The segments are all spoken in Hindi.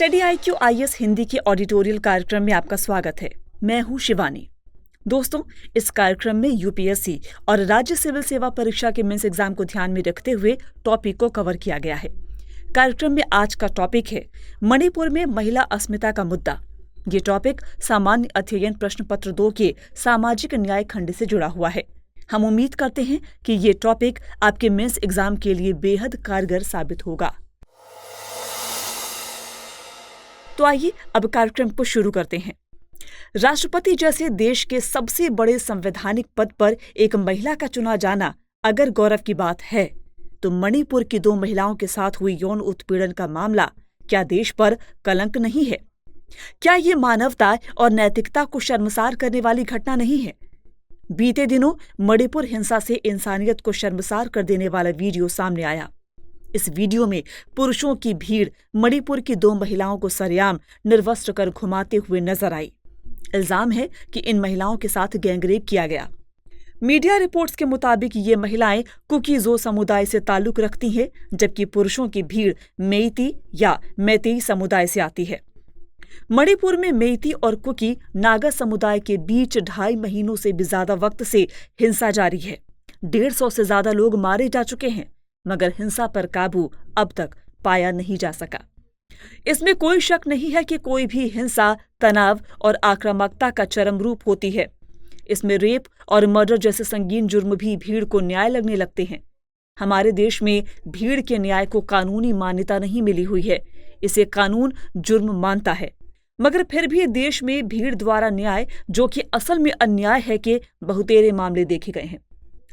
स्टडी IQ IAS हिंदी के ऑडिटोरियल कार्यक्रम में आपका स्वागत है। मैं हूं शिवानी। दोस्तों, इस कार्यक्रम में यूपीएससी और राज्य सिविल सेवा परीक्षा के मेंस एग्जाम को ध्यान में रखते हुए टॉपिक को कवर किया गया है। कार्यक्रम में आज का टॉपिक है मणिपुर में महिला अस्मिता का मुद्दा। ये टॉपिक सामान्य अध्ययन प्रश्न पत्र 2 के सामाजिक न्याय खंड से जुड़ा हुआ है। हम उम्मीद करते हैं कि ये टॉपिक आपके मेंस एग्जाम के लिए बेहद कारगर साबित होगा। तो आइए अब कार्यक्रम को शुरू करते हैं। राष्ट्रपति जैसे देश के सबसे बड़े संवैधानिक पद पर एक महिला का चुना जाना अगर गौरव की बात है, तो मणिपुर की 2 महिलाओं के साथ हुई यौन उत्पीड़न का मामला क्या देश पर कलंक नहीं है? क्या ये मानवता और नैतिकता को शर्मसार करने वाली घटना नहीं है? बीते दिनों मणिपुर हिंसा से इंसानियत को शर्मसार कर देने वाला वीडियो सामने आया। इस वीडियो में पुरुषों की भीड़ मणिपुर की 2 महिलाओं को सरेआम निर्वस्त्र कर घुमाते हुए नजर आई। इल्जाम है कि इन महिलाओं के साथ गैंगरेप किया गया। मीडिया रिपोर्ट्स के मुताबिक ये महिलाएं कुकी-जो समुदाय से ताल्लुक रखती हैं, जबकि पुरुषों की भीड़ मेइती या मैतेई समुदाय से आती है। मणिपुर में मेइती और कुकी नागा समुदाय के बीच 2.5 महीनों से भी ज्यादा वक्त से हिंसा जारी है। 150 से ज्यादा लोग मारे जा चुके हैं, मगर हिंसा पर काबू अब तक पाया नहीं जा सका। इसमें कोई शक नहीं है कि कोई भी हिंसा तनाव और आक्रामकता का चरम रूप होती है। इसमें रेप और मर्डर जैसे संगीन जुर्म भी भीड़ को न्याय लगने लगते हैं। हमारे देश में भीड़ के न्याय को कानूनी मान्यता नहीं मिली हुई है। इसे कानून जुर्म मानता है, मगर फिर भी देश में भीड़ द्वारा न्याय, जो कि असल में अन्याय है, के बहुतेरे मामले देखे गए हैं।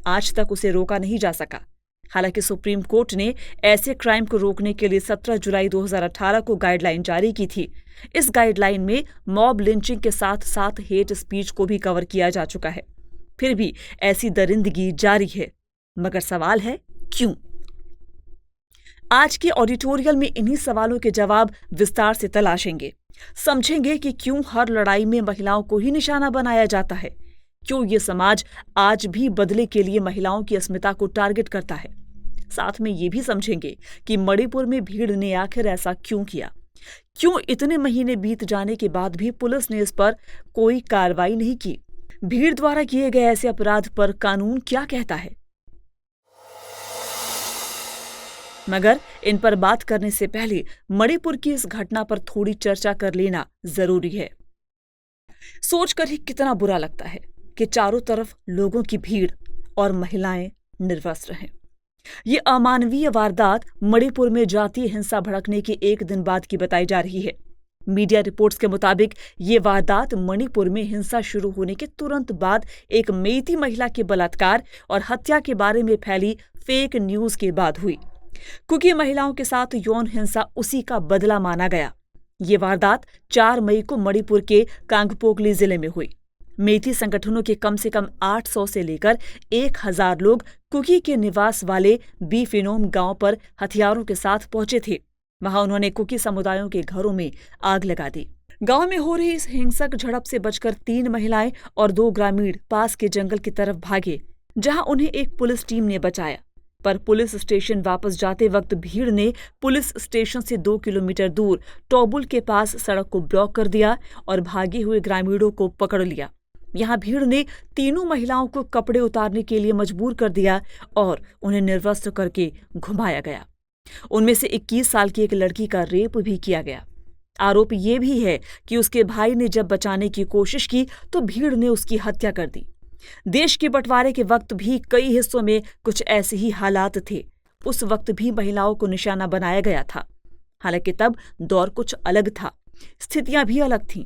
आज तक उसे रोका नहीं जा सका। हालांकि सुप्रीम कोर्ट ने ऐसे क्राइम को रोकने के लिए 17 जुलाई 2018 को गाइडलाइन जारी की थी। इस गाइडलाइन में मॉब लिंचिंग के साथ साथ हेट स्पीच को भी कवर किया जा चुका है। फिर भी ऐसी दरिंदगी जारी है, मगर सवाल है क्यों? आज के ऑडिटोरियल में इन्हीं सवालों के जवाब विस्तार से तलाशेंगे। समझेंगे कि क्यों हर लड़ाई में महिलाओं को ही निशाना बनाया जाता है, क्यों ये समाज आज भी बदले के लिए महिलाओं की अस्मिता को टारगेट करता है। साथ में ये भी समझेंगे कि मणिपुर में भीड़ ने आखिर ऐसा क्यों किया, क्यों इतने महीने बीत जाने के बाद भी पुलिस ने इस पर कोई कार्रवाई नहीं की। भीड़ द्वारा किए गए ऐसे अपराध पर कानून क्या कहता है। मगर इन पर बात करने से पहले मणिपुर की इस घटना पर थोड़ी चर्चा कर लेना जरूरी है। सोचकर ही कितना बुरा लगता है कि चारों तरफ लोगों की भीड़ और महिलाएं निर्वस्त्र हैं। ये अमानवीय वारदात मणिपुर में जातीय हिंसा भड़कने के 1 दिन बाद की बताई जा रही है। मीडिया रिपोर्ट्स के मुताबिक ये वारदात मणिपुर में हिंसा शुरू होने के तुरंत बाद एक मेइती महिला के बलात्कार और हत्या के बारे में फैली फेक न्यूज के बाद हुई। कुकी महिलाओं के साथ यौन हिंसा उसी का बदला माना गया। ये वारदात 4 मई को मणिपुर के कांगपोकली जिले में हुई। मेइती संगठनों के कम से कम 800 से लेकर 1000 लोग कुकी के निवास वाले बीफिनोम गांव पर हथियारों के साथ पहुंचे थे। वहां उन्होंने कुकी समुदायों के घरों में आग लगा दी। गांव में हो रही इस हिंसक झड़प से बचकर 3 महिलाएं और 2 ग्रामीण पास के जंगल की तरफ भागे, जहां उन्हें एक पुलिस टीम ने बचाया। पर पुलिस स्टेशन वापस जाते वक्त भीड़ ने पुलिस स्टेशन से 2 किलोमीटर दूर टोबुल के पास सड़क को ब्लॉक कर दिया और भागे हुए ग्रामीणों को पकड़ लिया। यहाँ भीड़ ने तीनों महिलाओं को कपड़े उतारने के लिए मजबूर कर दिया और उन्हें निर्वस्त्र करके घुमाया गया। उनमें से 21 साल की एक लड़की का रेप भी किया गया। आरोप ये भी है कि उसके भाई ने जब बचाने की कोशिश की तो भीड़ ने उसकी हत्या कर दी। देश के बंटवारे के वक्त भी कई हिस्सों में कुछ ऐसे ही हालात थे। उस वक्त भी महिलाओं को निशाना बनाया गया था। हालांकि तब दौर कुछ अलग था, स्थितियां भी अलग थीं।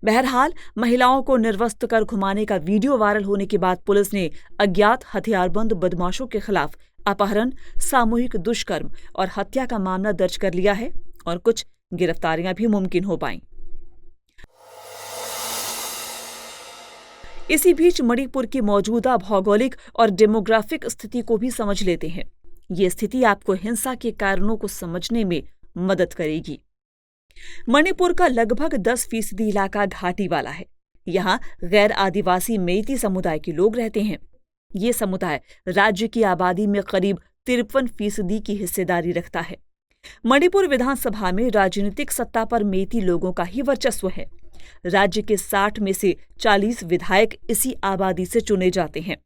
बहरहाल, महिलाओं को निर्वस्त्र कर घुमाने का वीडियो वायरल होने के बाद पुलिस ने अज्ञात हथियारबंद बदमाशों के खिलाफ अपहरण, सामूहिक दुष्कर्म और हत्या का मामला दर्ज कर लिया है और कुछ गिरफ्तारियां भी मुमकिन हो पाईं। इसी बीच मणिपुर की मौजूदा भौगोलिक और डेमोग्राफिक स्थिति को भी समझ लेते हैं। ये स्थिति आपको हिंसा के कारणों को समझने में मदद करेगी। मणिपुर का लगभग 10% इलाका घाटी वाला है। यहाँ गैर आदिवासी मेइती समुदाय के लोग रहते हैं। ये समुदाय राज्य की आबादी में करीब 53% की हिस्सेदारी रखता है। मणिपुर विधानसभा में राजनीतिक सत्ता पर मेती लोगों का ही वर्चस्व है। राज्य के 60 में से 40 विधायक इसी आबादी से चुने जाते हैं।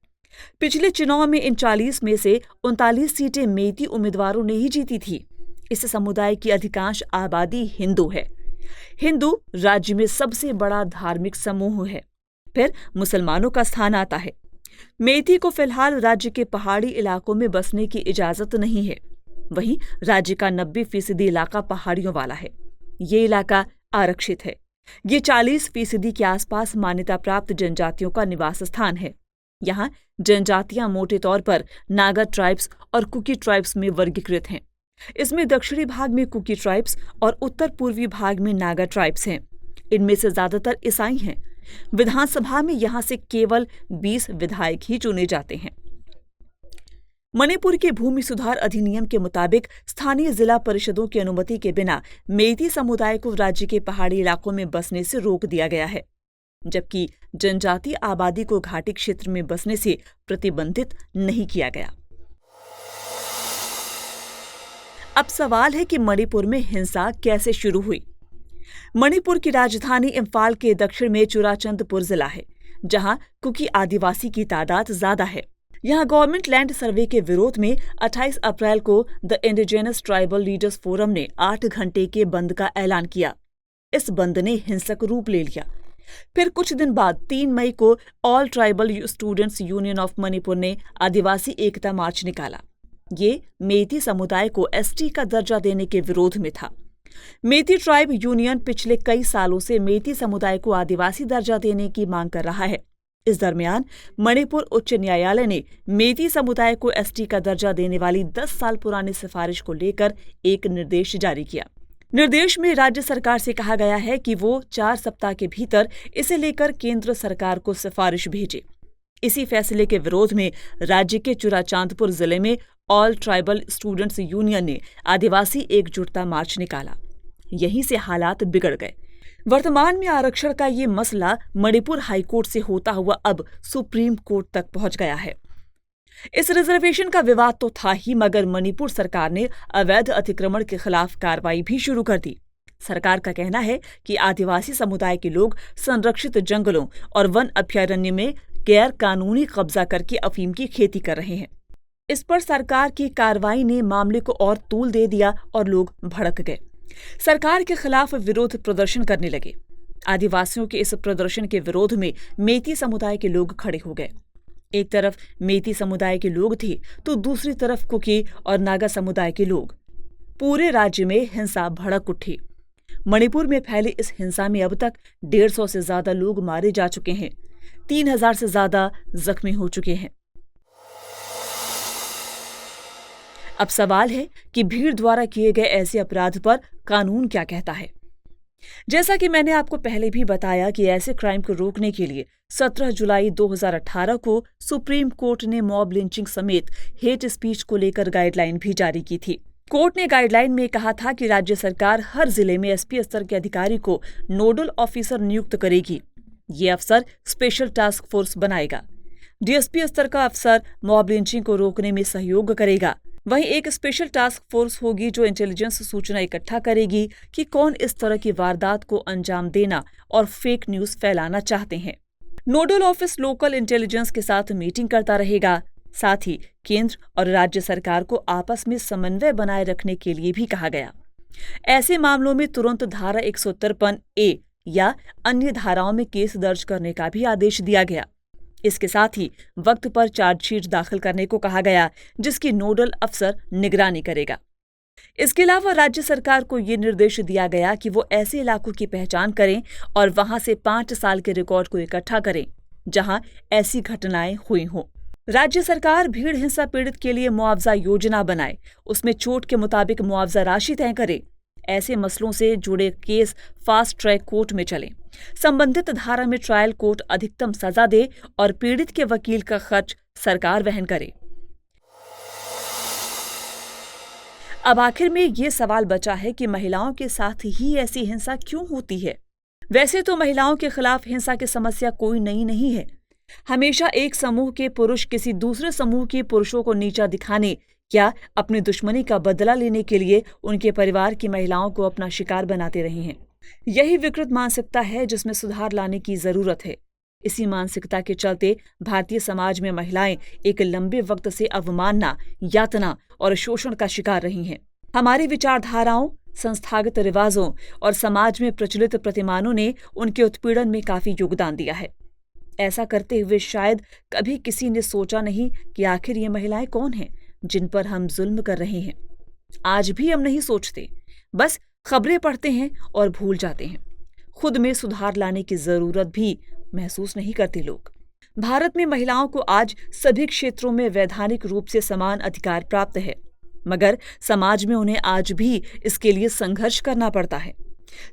पिछले चुनाव में इन 40 में से 39 सीटें मेती उम्मीदवारों ने ही जीती थी। इस समुदाय की अधिकांश आबादी हिंदू है। हिंदू राज्य में सबसे बड़ा धार्मिक समूह है। फिर मुसलमानों का स्थान आता है। मेती को फिलहाल राज्य के पहाड़ी इलाकों में बसने की इजाजत नहीं है। वहीं राज्य का 90% इलाका पहाड़ियों वाला है। ये इलाका आरक्षित है। ये 40% के आसपास मान्यता प्राप्त जनजातियों का निवास स्थान है। यहाँ जनजातियां मोटे तौर पर नागा ट्राइब्स और कुकी ट्राइब्स में वर्गीकृत हैं। इसमें दक्षिणी भाग में कुकी ट्राइब्स और उत्तर पूर्वी भाग में नागा ट्राइब्स हैं। इनमें से ज्यादातर ईसाई हैं। विधानसभा में यहाँ से केवल 20 विधायक ही चुने जाते हैं। मणिपुर के भूमि सुधार अधिनियम के मुताबिक स्थानीय जिला परिषदों की अनुमति के बिना मेती समुदाय को राज्य के पहाड़ी इलाकों में बसने से रोक दिया गया है, जबकि जनजातीय आबादी को घाटी क्षेत्र में बसने से प्रतिबंधित नहीं किया गया। अब सवाल है कि मणिपुर में हिंसा कैसे शुरू हुई। मणिपुर की राजधानी इम्फाल के दक्षिण में चुराचंदपुर जिला है, जहां कुकी आदिवासी की तादाद ज्यादा है। यहां गवर्नमेंट लैंड सर्वे के विरोध में 28 अप्रैल को the indigenous tribal leaders forum ने 8 घंटे के बंद का ऐलान किया। इस बंद ने हिंसक रूप ले लिया। फिर कुछ दिन बाद 3 मई को all tribal students union of Manipur ने आदिवासी एकता मार्च निकाला। ये मेती समुदाय को एसटी का दर्जा देने के विरोध में था। मेती ट्राइब यूनियन पिछले कई सालों से मेती समुदाय को आदिवासी दर्जा देने की मांग कर रहा है। इस दरमियान मणिपुर उच्च न्यायालय ने मेती समुदाय को एसटी का दर्जा देने वाली 10 साल पुरानी सिफारिश को लेकर एक निर्देश जारी किया। निर्देश में राज्य सरकार से कहा गया है कि वो 4 सप्ताह के भीतर इसे लेकर केंद्र सरकार को सिफारिश भेजे। इसी फैसले के विरोध में राज्य के चुराचांदपुर जिले में ऑल ट्राइबल स्टूडेंट्स यूनियन ने आदिवासी एकजुटता मार्च निकाला। यहीं से हालात बिगड़ गए। वर्तमान में आरक्षण का ये मसला मणिपुर हाईकोर्ट से होता हुआ अब सुप्रीम कोर्ट तक पहुंच गया है। इस रिजर्वेशन का विवाद तो था ही, मगर मणिपुर सरकार ने अवैध अतिक्रमण के खिलाफ कार्रवाई भी शुरू कर दी। सरकार का कहना है कि आदिवासी समुदाय के लोग संरक्षित जंगलों और वन अभयारण्य में गैर कानूनी कब्जा करके अफीम की खेती कर रहे हैं। इस पर सरकार की कार्रवाई ने मामले को और तूल दे दिया और लोग भड़क गए। सरकार के खिलाफ विरोध प्रदर्शन करने लगे। आदिवासियों के इस प्रदर्शन के विरोध में मेती समुदाय के लोग खड़े हो गए। एक तरफ मेती समुदाय के लोग थे तो दूसरी तरफ कुकी और नागा समुदाय के लोग। पूरे राज्य में हिंसा भड़क उठी। मणिपुर में फैली इस हिंसा में अब तक 150 से ज्यादा लोग मारे जा चुके हैं। 3000 से ज्यादा जख्मी हो चुके हैं। अब सवाल है कि भीड़ द्वारा किए गए ऐसे अपराध पर कानून क्या कहता है। जैसा कि मैंने आपको पहले भी बताया कि ऐसे क्राइम को रोकने के लिए 17 जुलाई 2018 को सुप्रीम कोर्ट ने मॉब लिंचिंग समेत हेट स्पीच को लेकर गाइडलाइन भी जारी की थी। कोर्ट ने गाइडलाइन में कहा था कि राज्य सरकार हर जिले में एसपी स्तर के अधिकारी को नोडल ऑफिसर नियुक्त करेगी। ये अफसर स्पेशल टास्क फोर्स बनाएगा। डीएसपी स्तर का अफसर मॉब लिंचिंग को रोकने में सहयोग करेगा। वहीं एक स्पेशल टास्क फोर्स होगी जो इंटेलिजेंस सूचना इकट्ठा करेगी कि कौन इस तरह की वारदात को अंजाम देना और फेक न्यूज फैलाना चाहते हैं। नोडल ऑफिस लोकल इंटेलिजेंस के साथ मीटिंग करता रहेगा। साथ ही केंद्र और राज्य सरकार को आपस में समन्वय बनाए रखने के लिए भी कहा गया। ऐसे मामलों में तुरंत धारा 153A या अन्य धाराओं में केस दर्ज करने का भी आदेश दिया गया। इसके साथ ही वक्त पर चार्जशीट दाखिल करने को कहा गया, जिसकी नोडल अफसर निगरानी करेगा। इसके अलावा राज्य सरकार को ये निर्देश दिया गया कि वो ऐसे इलाकों की पहचान करें और वहां से 5 साल के रिकॉर्ड को इकट्ठा करें जहां ऐसी घटनाएं हुई हों। राज्य सरकार भीड़ हिंसा पीड़ित के लिए मुआवजा योजना बनाए, उसमें चोट के मुताबिक मुआवजा राशि तय करे। ऐसे मसलों से जुड़े केस फास्ट ट्रैक कोर्ट में चलें। संबंधित धारा में ट्रायल कोर्ट अधिकतम सजा दे और पीड़ित के वकील का खर्च सरकार वहन करे। अब आखिर में ये सवाल बचा है कि महिलाओं के साथ ही ऐसी हिंसा क्यों होती है। वैसे तो महिलाओं के खिलाफ हिंसा की समस्या कोई नई नहीं है। हमेशा एक समूह के पुरुष किसी दूसरे समूह के पुरुषों को नीचा दिखाने क्या अपनी दुश्मनी का बदला लेने के लिए उनके परिवार की महिलाओं को अपना शिकार बनाते रही हैं? यही विकृत मानसिकता है जिसमें सुधार लाने की जरूरत है। इसी मानसिकता के चलते भारतीय समाज में महिलाएं एक लंबे वक्त से अवमानना, यातना और शोषण का शिकार रही हैं। हमारी विचारधाराओं, संस्थागत रिवाजों और समाज में प्रचलित प्रतिमानों ने उनके उत्पीड़न में काफी योगदान दिया है। ऐसा करते हुए शायद कभी किसी ने सोचा नहीं कि आखिर ये महिलाएं कौन हैं जिन पर हम जुल्म कर रहे हैं। आज भी हम नहीं सोचते, बस खबरें पढ़ते हैं और भूल जाते हैं। खुद में सुधार लाने की जरूरत भी महसूस नहीं करते लोग। भारत में महिलाओं को आज सभी क्षेत्रों में वैधानिक रूप से समान अधिकार प्राप्त है, मगर समाज में उन्हें आज भी इसके लिए संघर्ष करना पड़ता है।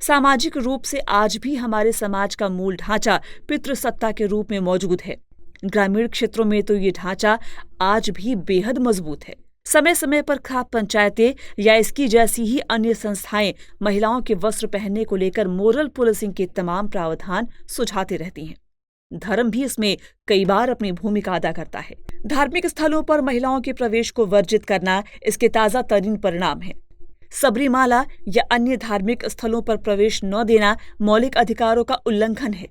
सामाजिक रूप से आज भी हमारे समाज का मूल ढांचा पितृसत्ता के रूप में मौजूद है। ग्रामीण क्षेत्रों में तो ये ढांचा आज भी बेहद मजबूत है। समय समय पर खाप पंचायतें या इसकी जैसी ही अन्य संस्थाएं महिलाओं के वस्त्र पहनने को लेकर मोरल पुलिसिंग के तमाम प्रावधान सुझाती रहती हैं। धर्म भी इसमें कई बार अपनी भूमिका अदा करता है। धार्मिक स्थलों पर महिलाओं के प्रवेश को वर्जित करना इसके ताजा तरीन परिणाम है। सबरीमाला या अन्य धार्मिक स्थलों पर प्रवेश न देना मौलिक अधिकारों का उल्लंघन है।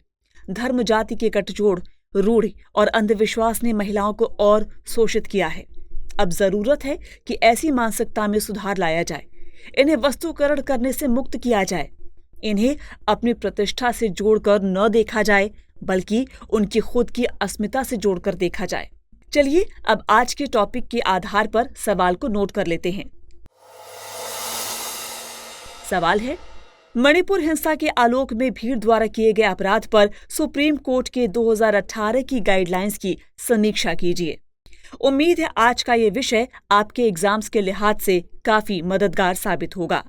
धर्म जाति के गठजोड़, रूढ़ और अंधविश्वास ने महिलाओं को और शोषित किया है। अब जरूरत है कि ऐसी मानसिकता में सुधार लाया जाए। इन्हें वस्तुकरण करने से मुक्त किया जाए। इन्हें अपनी प्रतिष्ठा से जोड़कर न देखा जाए, बल्कि उनकी खुद की अस्मिता से जोड़कर देखा जाए। चलिए अब आज के टॉपिक के आधार पर सवाल को नोट कर लेते हैं। सवाल है, मणिपुर हिंसा के आलोक में भीड़ द्वारा किए गए अपराध पर सुप्रीम कोर्ट के 2018 की गाइडलाइंस की समीक्षा कीजिए। उम्मीद है आज का ये विषय आपके एग्जाम्स के लिहाज से काफी मददगार साबित होगा।